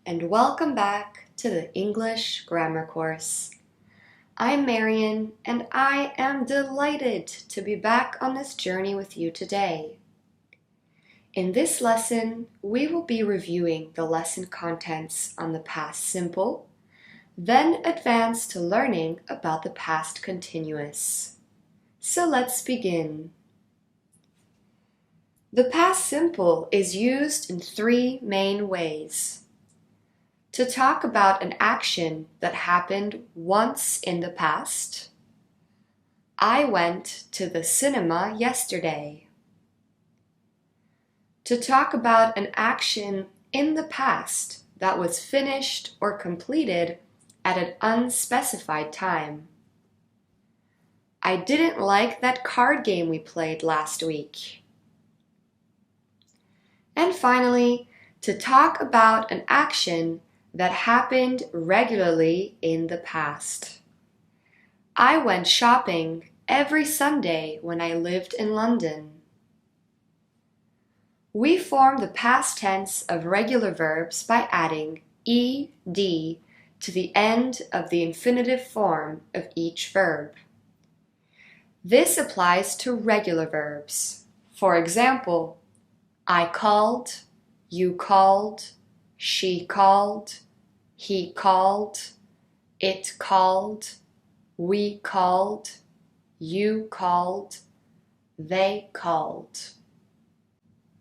and welcome back to the English Grammar course. I'm Marian, and I am delighted to be back on this journey with you today. In this lesson, we will be reviewing the lesson contents on the past simple, then advance to learning about the past continuous. So let's begin. The past simple is used in three main ways. To talk about an action that happened once in the past. I went to the cinema yesterday. To talk about an action in the past that was finished or completed at an unspecified time. I didn't like that card game we played last week. And finally, to talk about an action that happened regularly in the past. I went shopping every Sunday when I lived in London. We form the past tense of regular verbs by adding ed to the end of the infinitive form of each verb. This applies to regular verbs. For example, I called, you called, she called, he called, it called, we called, you called, they called.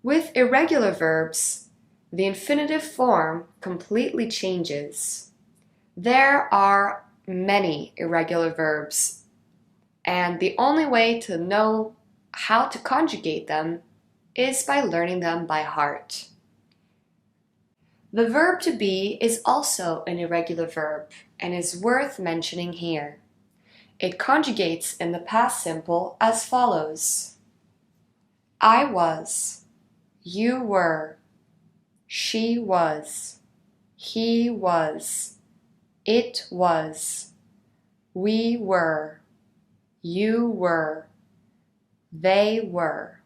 With irregular verbs, the infinitive form completely changes. There are many irregular verbs, and the only way to know how to conjugate them is by learning them by heart. The verb to be is also an irregular verb and is worth mentioning here. It conjugates in the past simple as follows. I was, you were, she was, he was, it was, we were, you were, they were.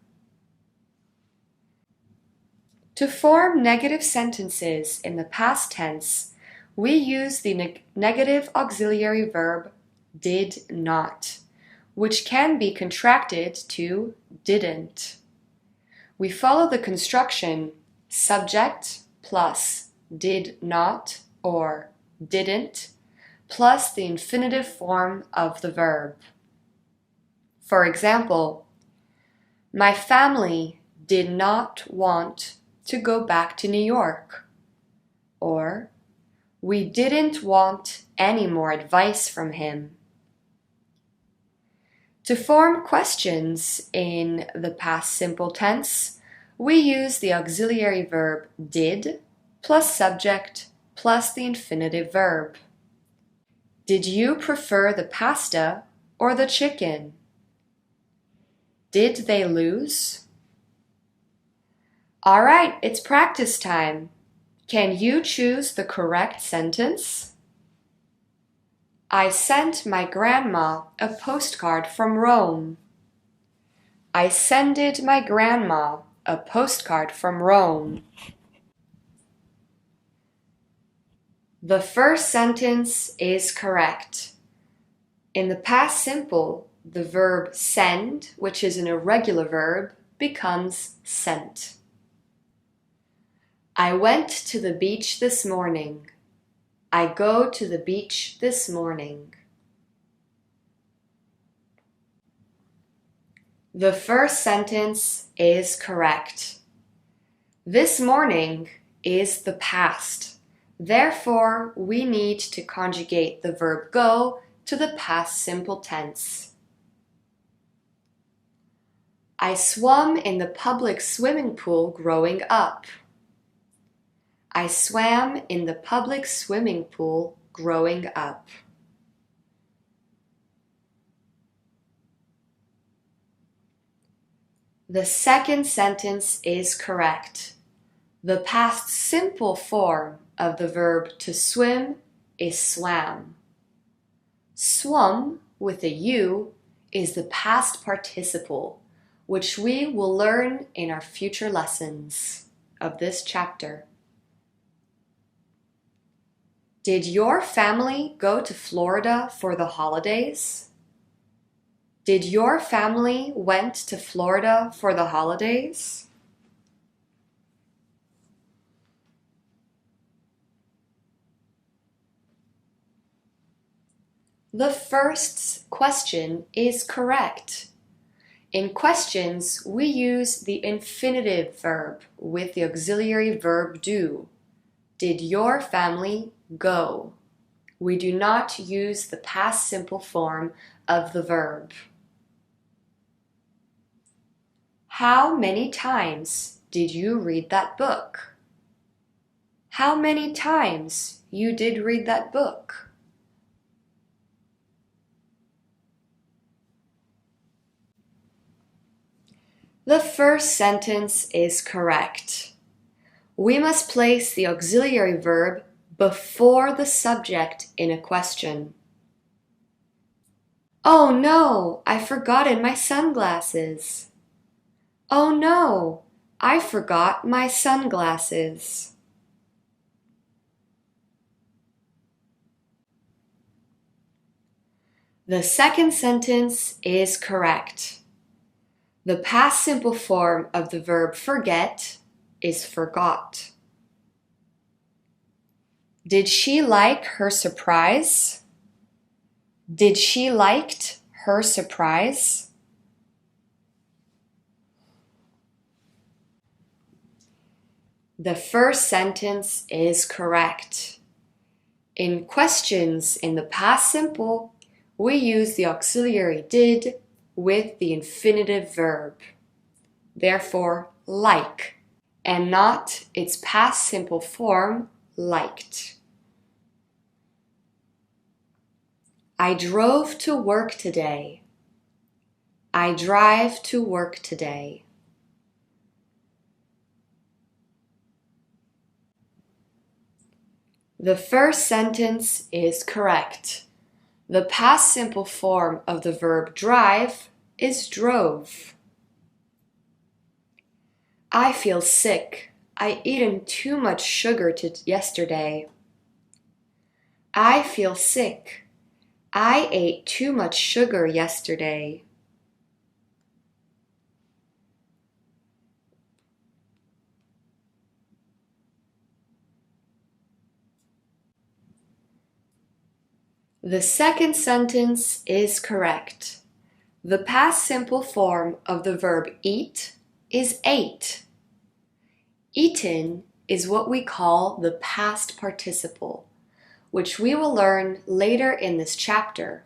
To form negative sentences in the past tense, we use the negative auxiliary verb did not, which can be contracted to didn't. We follow the construction subject plus did not or didn't plus the infinitive form of the verb. For example, my family did not want to go back to New York. Or, we didn't want any more advice from him. To form questions in the past simple tense, we use the auxiliary verb did plus subject plus the infinitive verb. Did you prefer the pasta or the chicken? Did they lose? All right, it's practice time. Can you choose the correct sentence? I sent my grandma a postcard from Rome. I sended my grandma a postcard from Rome. The first sentence is correct. In the past simple, the verb send, which is an irregular verb, becomes sent. I went to the beach this morning. I go to the beach this morning. The first sentence is correct. This morning is the past. Therefore, we need to conjugate the verb go to the past simple tense. I swam in the public swimming pool growing up. I swam in the public swimming pool growing up. The second sentence is correct. The past simple form of the verb to swim is swam. Swum with a U is the past participle, which we will learn in our future lessons of this chapter. Did your family go to Florida for the holidays? Did your family went to Florida for the holidays? The first question is correct. In questions, we use the infinitive verb with the auxiliary verb do. Did your family go? We do not use the past simple form of the verb. How many times did you read that book? How many times you did read that book? The first sentence is correct. We must place the auxiliary verb before the subject in a question. Oh no, I forgot my sunglasses. Oh no, I forgot my sunglasses. The second sentence is correct. The past simple form of the verb forget is forgot. Did she like her surprise? Did she liked her surprise? The first sentence is correct. In questions in the past simple, we use the auxiliary did with the infinitive verb, therefore like, and not its past simple form, liked. I drove to work today. I drive to work today. The first sentence is correct. The past simple form of the verb drive is drove. I feel sick. I eaten too much sugar yesterday. I feel sick. I ate too much sugar yesterday. The second sentence is correct. The past simple form of the verb eat is ate. Eaten is what we call the past participle, which we will learn later in this chapter.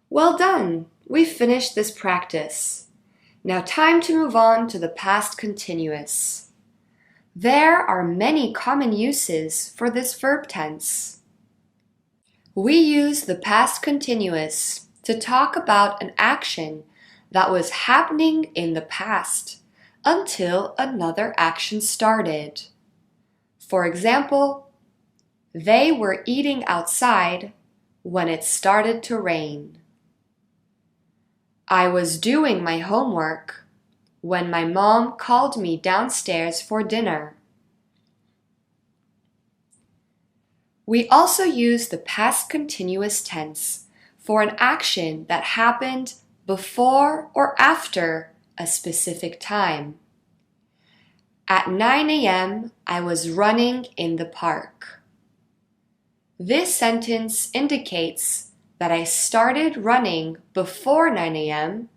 Well done! We've finished this practice. Now time to move on to the past continuous. There are many common uses for this verb tense. We use the past continuous to talk about an action that was happening in the past until another action started. For example, they were eating outside when it started to rain. I was doing my homework when my mom called me downstairs for dinner. We also use the past continuous tense for an action that happened before or after a specific time. At 9 a.m., I was running in the park. This sentence indicates that I started running before 9 a.m.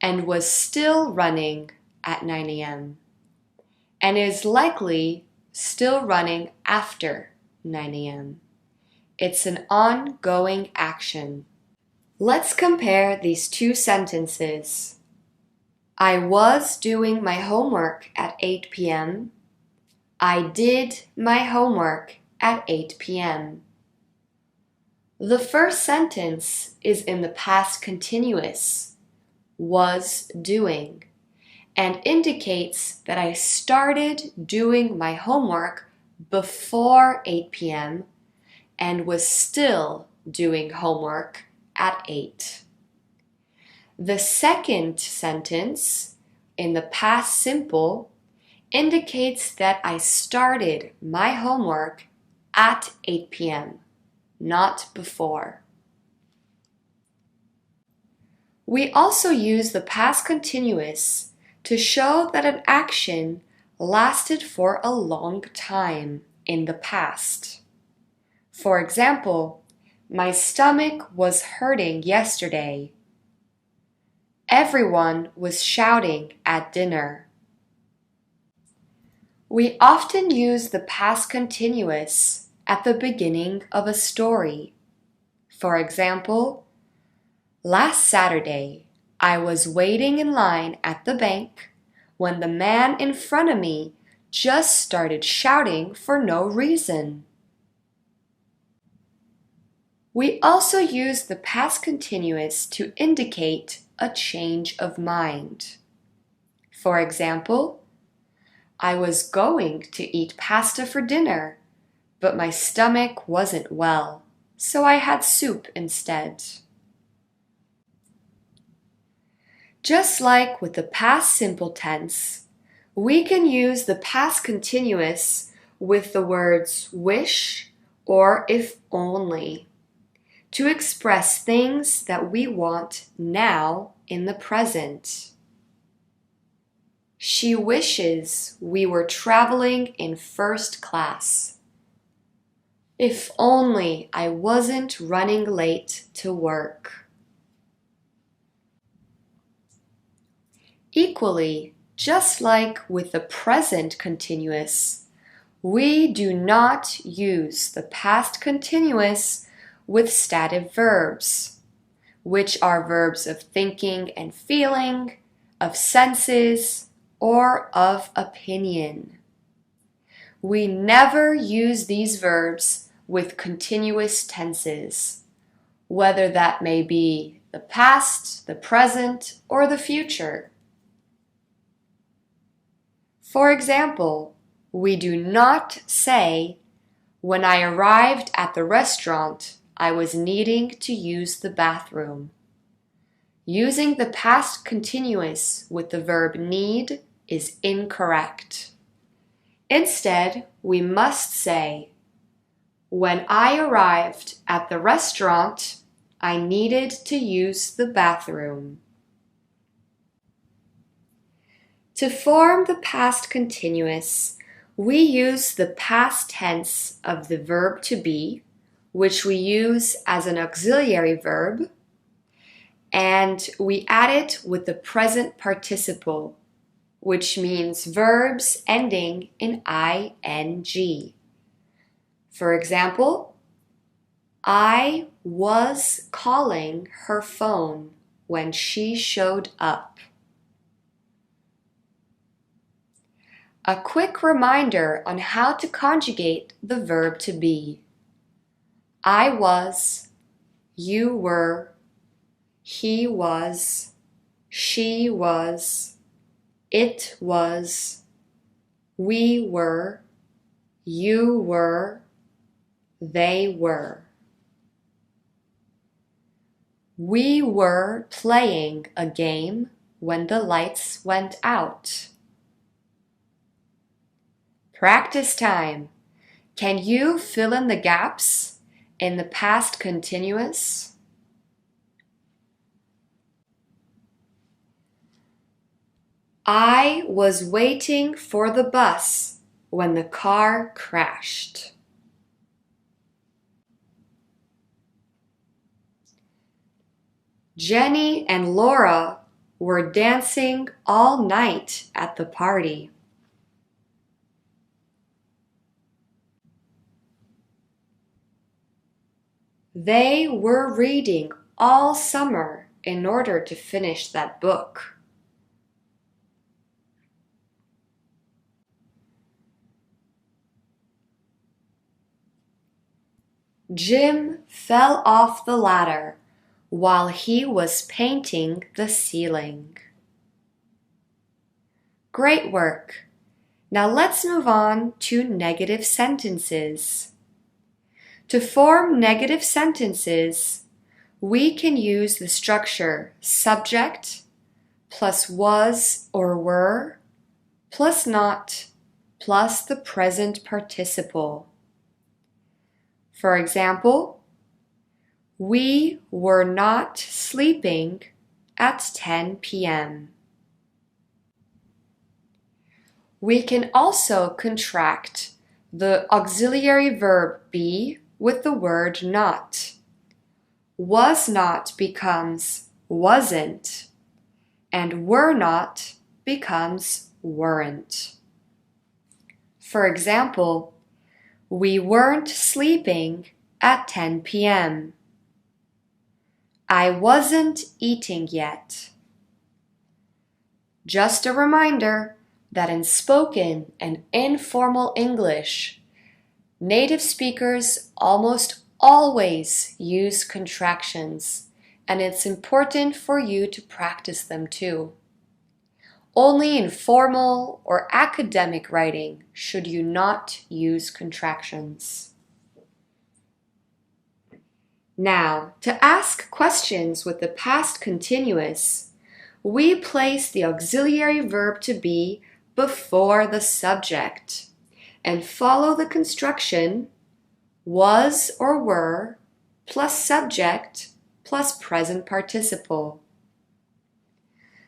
and was still running at 9 a.m. and is likely still running after 9 a.m. It's an ongoing action. Let's compare these two sentences. I was doing my homework at 8 p.m. I did my homework at 8 p.m. The first sentence is in the past continuous, was doing, and indicates that I started doing my homework before 8 p.m. and was still doing homework at 8. The second sentence in the past simple indicates that I started my homework at 8 p.m., not before. We also use the past continuous to show that an action lasted for a long time in the past. For example, my stomach was hurting yesterday. Everyone was shouting at dinner. We often use the past continuous at the beginning of a story. For example, last Saturday, I was waiting in line at the bank when the man in front of me just started shouting for no reason. We also use the past continuous to indicate a change of mind. For example, I was going to eat pasta for dinner, but my stomach wasn't well, so I had soup instead. Just like with the past simple tense, we can use the past continuous with the words wish or if only to express things that we want now in the present. She wishes we were traveling in first class. If only I wasn't running late to work. Equally, just like with the present continuous, we do not use the past continuous with stative verbs, which are verbs of thinking and feeling, of senses, or of opinion. We never use these verbs with continuous tenses, whether that may be the past, the present, or the future. For example, we do not say, "When I arrived at the restaurant, I was needing to use the bathroom." Using the past continuous with the verb need is incorrect. Instead, we must say, "When I arrived at the restaurant, I needed to use the bathroom." To form the past continuous, we use the past tense of the verb to be, which we use as an auxiliary verb, and we add it with the present participle, which means verbs ending in ing. For example, I was calling her phone when she showed up. A quick reminder on how to conjugate the verb to be. I was, you were, he was, she was, it was, we were, you were, they were. We were playing a game when the lights went out. Practice time. Can you fill in the gaps in the past continuous? I was waiting for the bus when the car crashed. Jenny and Laura were dancing all night at the party. They were reading all summer in order to finish that book. Jim fell off the ladder while he was painting the ceiling. Great work! Now let's move on to negative sentences. To form negative sentences, we can use the structure subject plus was or were plus not plus the present participle. For example, we were not sleeping at 10 p.m. We can also contract the auxiliary verb be with the word not. Was not becomes wasn't, and were not becomes weren't. For example, we weren't sleeping at 10 p.m. I wasn't eating yet. Just a reminder that in spoken and informal English, native speakers almost always use contractions, and it's important for you to practice them too. Only in formal or academic writing should you not use contractions. Now, to ask questions with the past continuous, we place the auxiliary verb to be before the subject and follow the construction was or were plus subject plus present participle.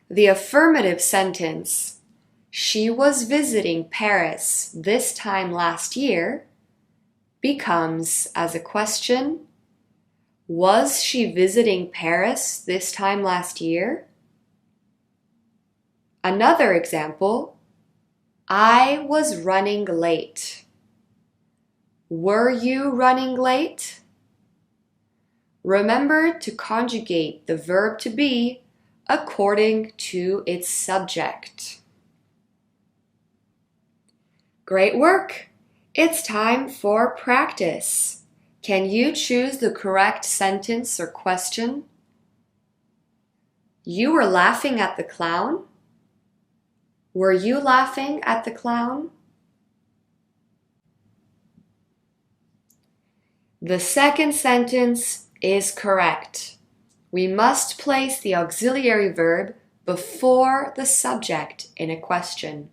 The affirmative sentence, she was visiting Paris this time last year, becomes as a question, was she visiting Paris this time last year? Another example, I was running late. Were you running late? Remember to conjugate the verb to be according to its subject. Great work! It's time for practice. Can you choose the correct sentence or question? You were laughing at the clown? Were you laughing at the clown? The second sentence is correct. We must place the auxiliary verb before the subject in a question.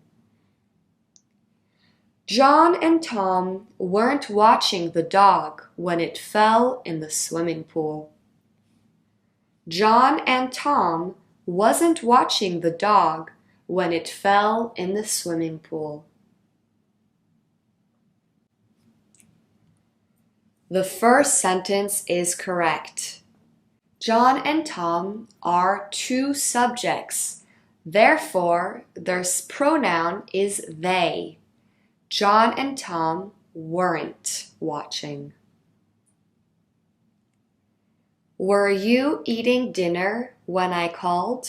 John and Tom weren't watching the dog when it fell in the swimming pool. John and Tom wasn't watching the dog when it fell in the swimming pool. The first sentence is correct. John and Tom are two subjects. Therefore, their pronoun is they. John and Tom weren't watching. Were you eating dinner when I called?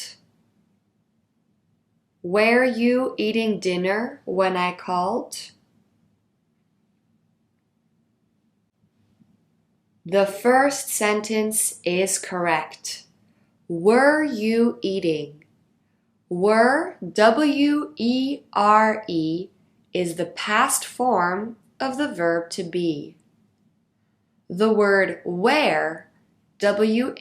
Were you eating dinner when I called? The first sentence is correct. Were you eating? Were, W-E-R-E, is the past form of the verb to be. The word where, W-H-E-R-E,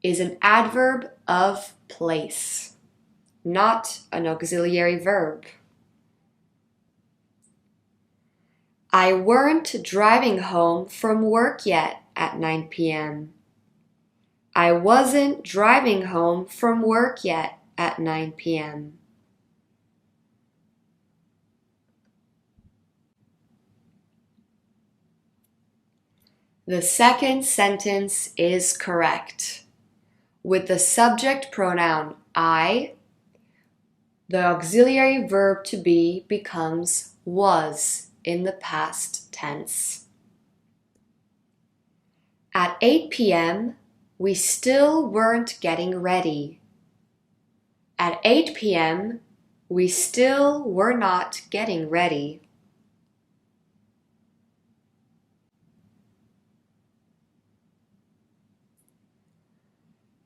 is an adverb of place, not an auxiliary verb. I weren't driving home from work yet at 9 p.m. I wasn't driving home from work yet at 9 p.m. The second sentence is correct. With the subject pronoun I, the auxiliary verb to be becomes was in the past tense. At 8 p.m., we still weren't getting ready. At 8 p.m., we still were not getting ready.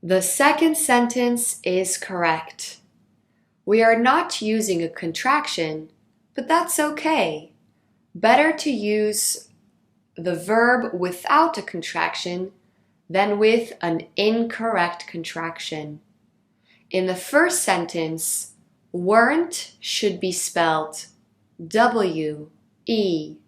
The second sentence is correct. We are not using a contraction, but that's okay. Better to use the verb without a contraction than with an incorrect contraction. In the first sentence, Weren't should be spelled W-E-R-E-N''T.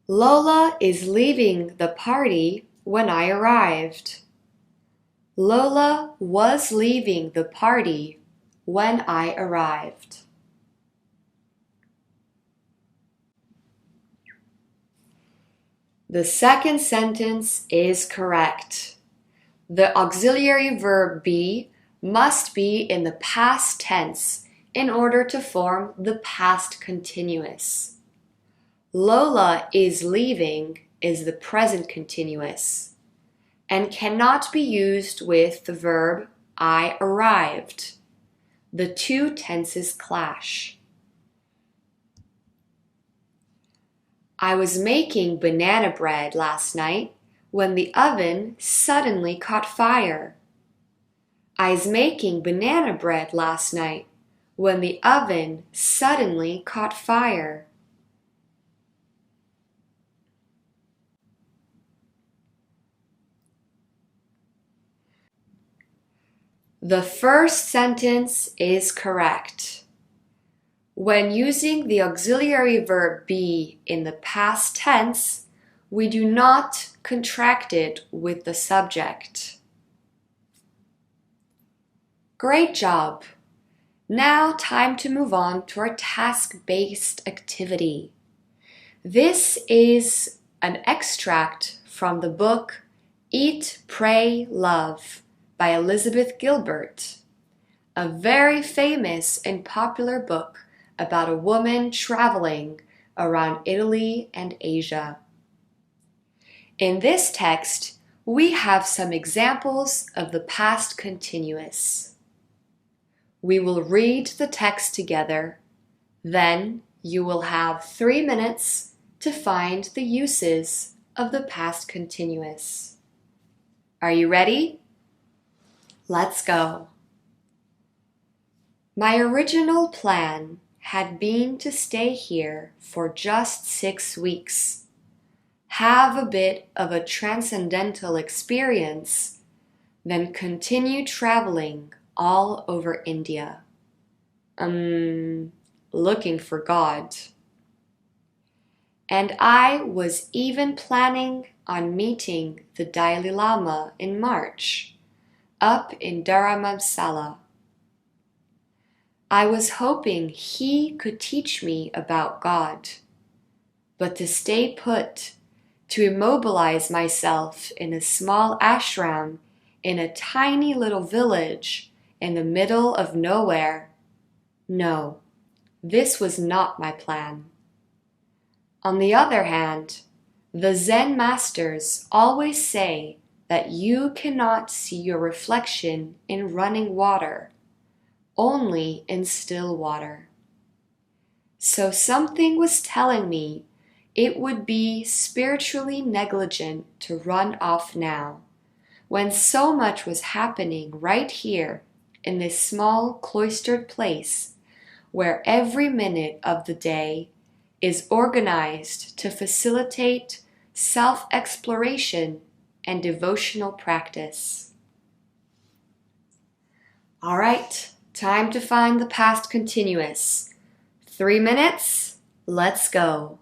Lola is leaving the party when I arrived. Lola was leaving the party when I arrived. The second sentence is correct. The auxiliary verb be must be in the past tense in order to form the past continuous. Lola is leaving is the present continuous and cannot be used with the verb I arrived. The two tenses clash. I was making banana bread last night when the oven suddenly caught fire. I was making banana bread last night when the oven suddenly caught fire. The first sentence is correct. When using the auxiliary verb be in the past tense, we do not contract it with the subject. Great job! Now time to move on to our task-based activity. This is an extract from the book Eat, Pray, Love by Elizabeth Gilbert, a very famous and popular book about a woman traveling around Italy and Asia. In this text, we have some examples of the past continuous. We will read the text together, then you will have 3 minutes to find the uses of the past continuous. Are you ready? Let's go. My original plan had been to stay here for just 6 weeks, have a bit of a transcendental experience, then continue traveling all over India. Looking for God. And I was even planning on meeting the Dalai Lama in March, up in Dharamsala. I was hoping he could teach me about God, but to stay put, to immobilize myself in a small ashram in a tiny little village in the middle of nowhere, no, this was not my plan. On the other hand, the Zen masters always say that you cannot see your reflection in running water, only in still water. So something was telling me it would be spiritually negligent to run off now, when so much was happening right here in this small cloistered place where every minute of the day is organized to facilitate self-exploration and devotional practice. All right, time to find the past continuous. 3 minutes, let's go.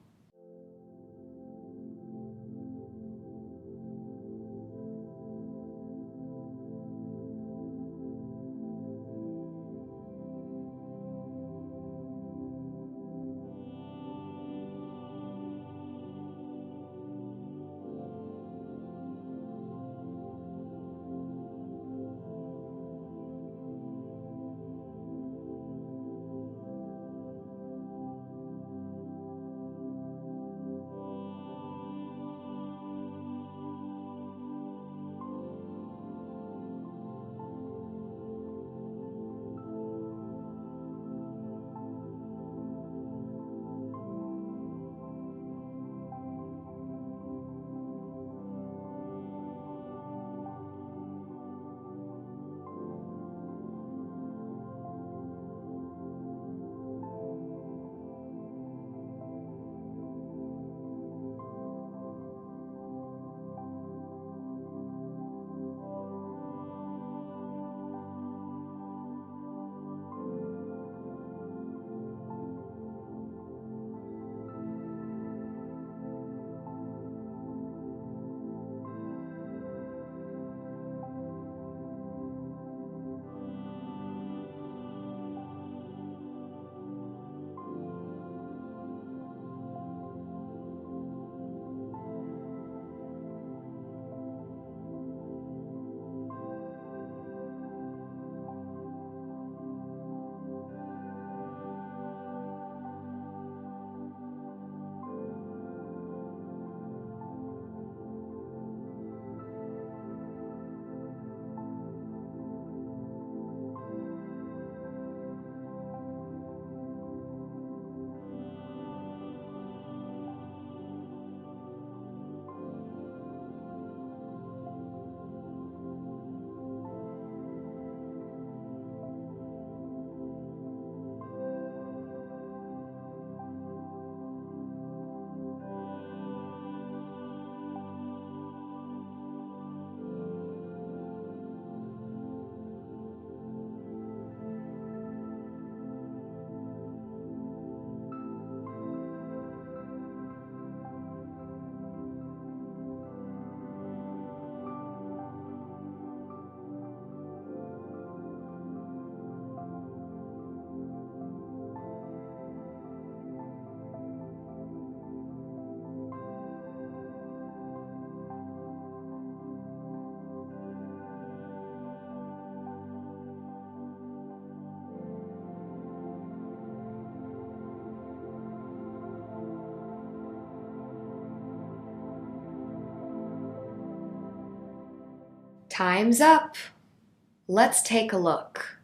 Time's up. Let's take a look.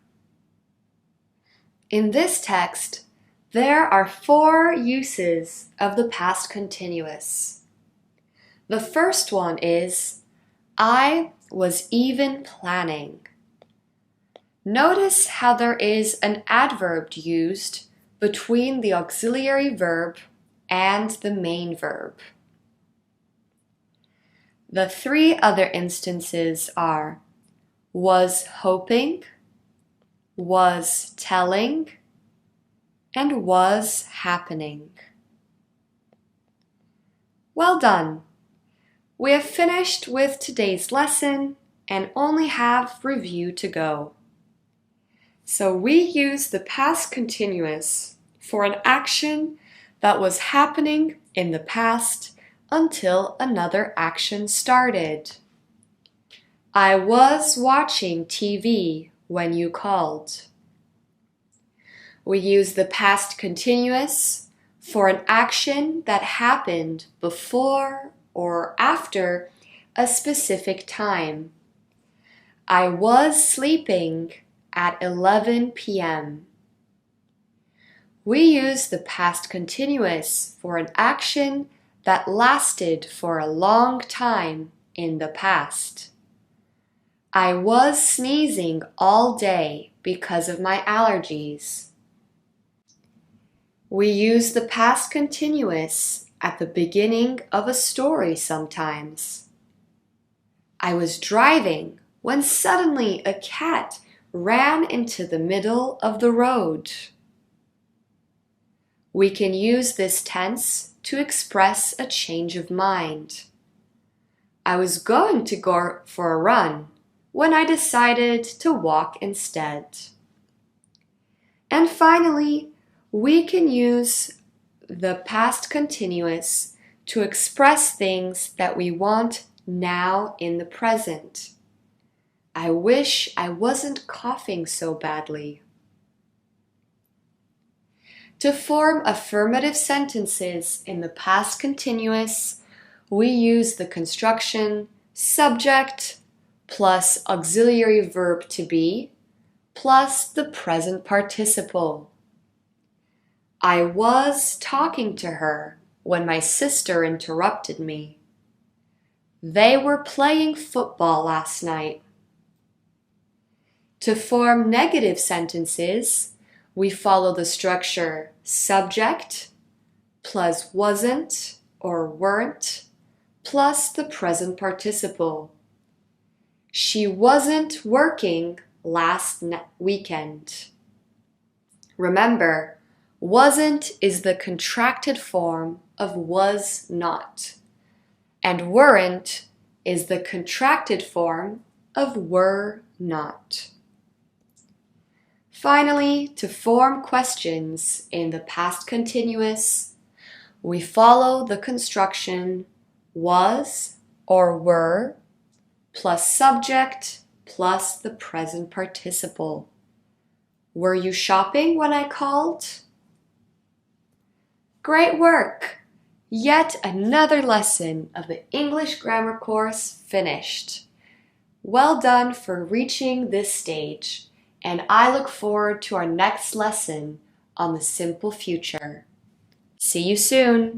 In this text, there are 4 uses of the past continuous. The first one is, I was even planning. Notice how there is an adverb used between the auxiliary verb and the main verb. The 3 other instances are was hoping, was telling, and was happening. Well done! We have finished with today's lesson and only have review to go. So we use the past continuous for an action that was happening in the past until another action started. I was watching TV when you called. We use the past continuous for an action that happened before or after a specific time. I was sleeping at 11 p.m. We use the past continuous for an action that lasted for a long time in the past. I was sneezing all day because of my allergies. We use the past continuous at the beginning of a story sometimes. I was driving when suddenly a cat ran into the middle of the road. We can use this tense to express a change of mind. I was going to go for a run when I decided to walk instead. And finally, we can use the past continuous to express things that we want now in the present. I wish I wasn't coughing so badly. To form affirmative sentences in the past continuous, we use the construction subject plus auxiliary verb to be plus the present participle. I was talking to her when my sister interrupted me. They were playing football last night. To form negative sentences, we follow the structure subject plus wasn't or weren't plus the present participle. She wasn't working last weekend. Remember, wasn't is the contracted form of was not, and weren't is the contracted form of were not. Finally, to form questions in the past continuous, we follow the construction was or were plus subject plus the present participle. Were you shopping when I called? Great work! Yet another lesson of the English grammar course finished. Well done for reaching this stage, and I look forward to our next lesson on the simple future. See you soon!